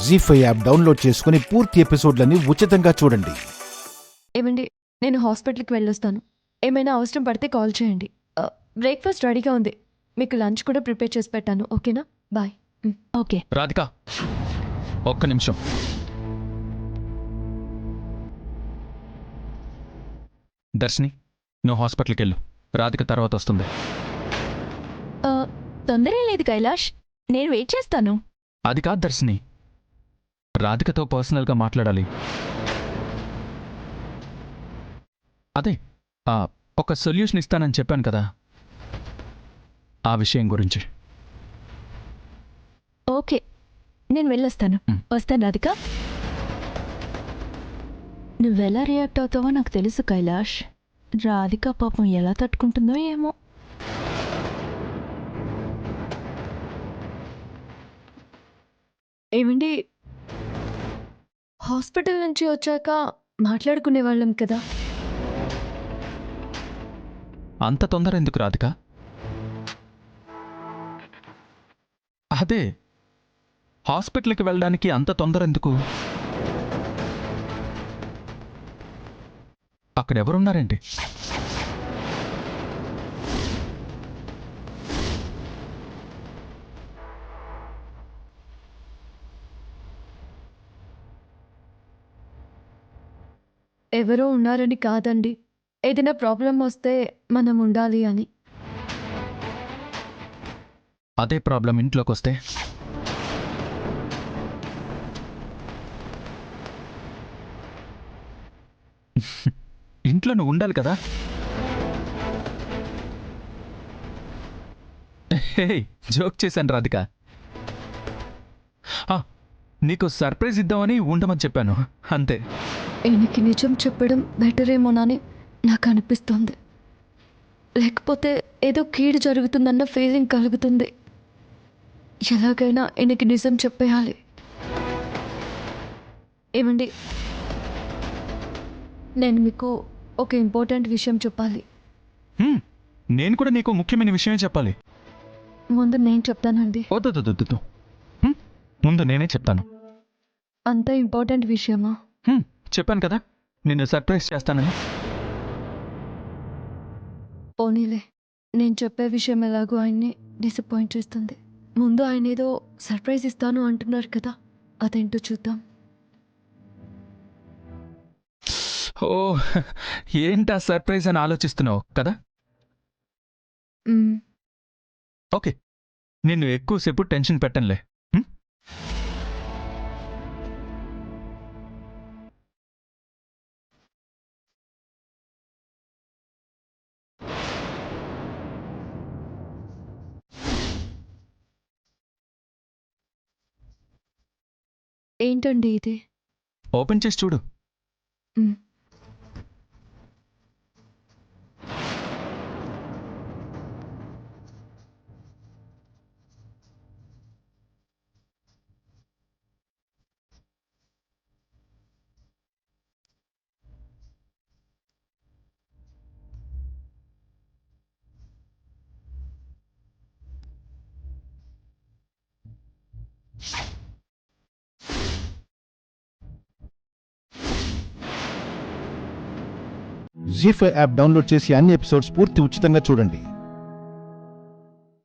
జీ5 app download చేసుకుని పూర్తి ఎపిసోడ్లని ఉచితంగా చూడండి. ఏమండి, నేను హాస్పిటల్కి వెళ్ళొస్తాను. ఏమైనా అవసరం పడితే కాల్ చేయండి. బ్రేక్ఫాస్ట్ రెడీగా ఉంది. మీకు లంచ్ కూడా ప్రిపేర్ చేసి పెట్టాను. ఓకేనా? బాయ్. ఓకే. రాధిక, ఒక్క నిమిషం. దర్శిని, నువ్వు హాస్పిటల్కి వెళ్ళు. రాధిక తర్వాత వస్తుంది. తొందర లేదు కైలాష్, నేను వెయిట్ చేస్తాను. అది కాదు దర్శిని, రాధికతో పర్సనల్గా మాట్లాడాలి. అదే ఒక సొల్యూషన్ ఇస్తానని చెప్పాను కదా, ఆ విషయం గురించి. ఓకే, నేను వెళ్ళొస్తాను. వస్తాను రాధిక. నువ్వెలా రియాక్ట్ అవుతావో నాకు తెలుసు కైలాష్. రాధిక పాపం ఎలా తట్టుకుంటుందో ఏమో. ఏమండి, హాస్పిటల్ నుంచి వచ్చాక మాట్లాడుకునే వాళ్ళం కదా. అంత తొందర ఎందుకు రాధిక? అదే, హాస్పిటల్కి వెళ్ళడానికి అంత తొందర ఎందుకు? అక్కడెవరున్నారేంటి? ఎవరో ఉన్నారని కాదండి, ఏదైనా ప్రాబ్లం వస్తే మనం ఉండాలి అని. అదే ప్రాబ్లం ఇంట్లోకి వస్తే? ఇంట్లో నువ్వు ఉండాలి కదా. జోక్ చేశాను రాధిక. నీకు సర్ప్రైజ్ ఇద్దామని ఉండమని చెప్పాను, అంతే. ఈయనకి నిజం చెప్పడం బెటర్ ఏమోనని నాకు అనిపిస్తుంది. లేకపోతే ఏదో కీడు జరుగుతుందన్న ఫీలింగ్ కలుగుతుంది. ఎలాగైనా ఈయనకి నిజం చెప్పేయాలి. ఏమండి, నేను మీకు ఒక ఇంపార్టెంట్ విషయం చెప్పాలి. నేను కూడా నీకు ముఖ్యమైన విషయమే చెప్పాలి. ముందు నేను చెప్తానండి. వద్దు, ముందు నేనే చెప్తాను. అంత ఇంపార్టెంట్ విషయమా? చెప్పాను కదా నిన్ను సర్ప్రైజ్ చేస్తానని. పోనీలే, నేను చెప్పే విషయం ఎలాగో ఆయన్ని డిసప్పాయింట్ చేస్తుంది. ముందు ఆయన ఏదో సర్ప్రైజ్ ఇస్తాను అంటున్నారు కదా, అదేంటో చూద్దాం. ఓ, ఏంటా సర్ప్రైజ్ అని ఆలోచిస్తున్నావు కదా. ఓకే, నిన్ను ఎక్కువసేపు టెన్షన్ పెట్టనులే. ఏంటండి ఇది? ఓపెన్ చేసి చూడు. మ్. జీ5 యాప్ డౌన్లోడ్ చేసి అన్ని ఎపిసోడ్స్ పూర్తి ఉచితంగా చూడండి.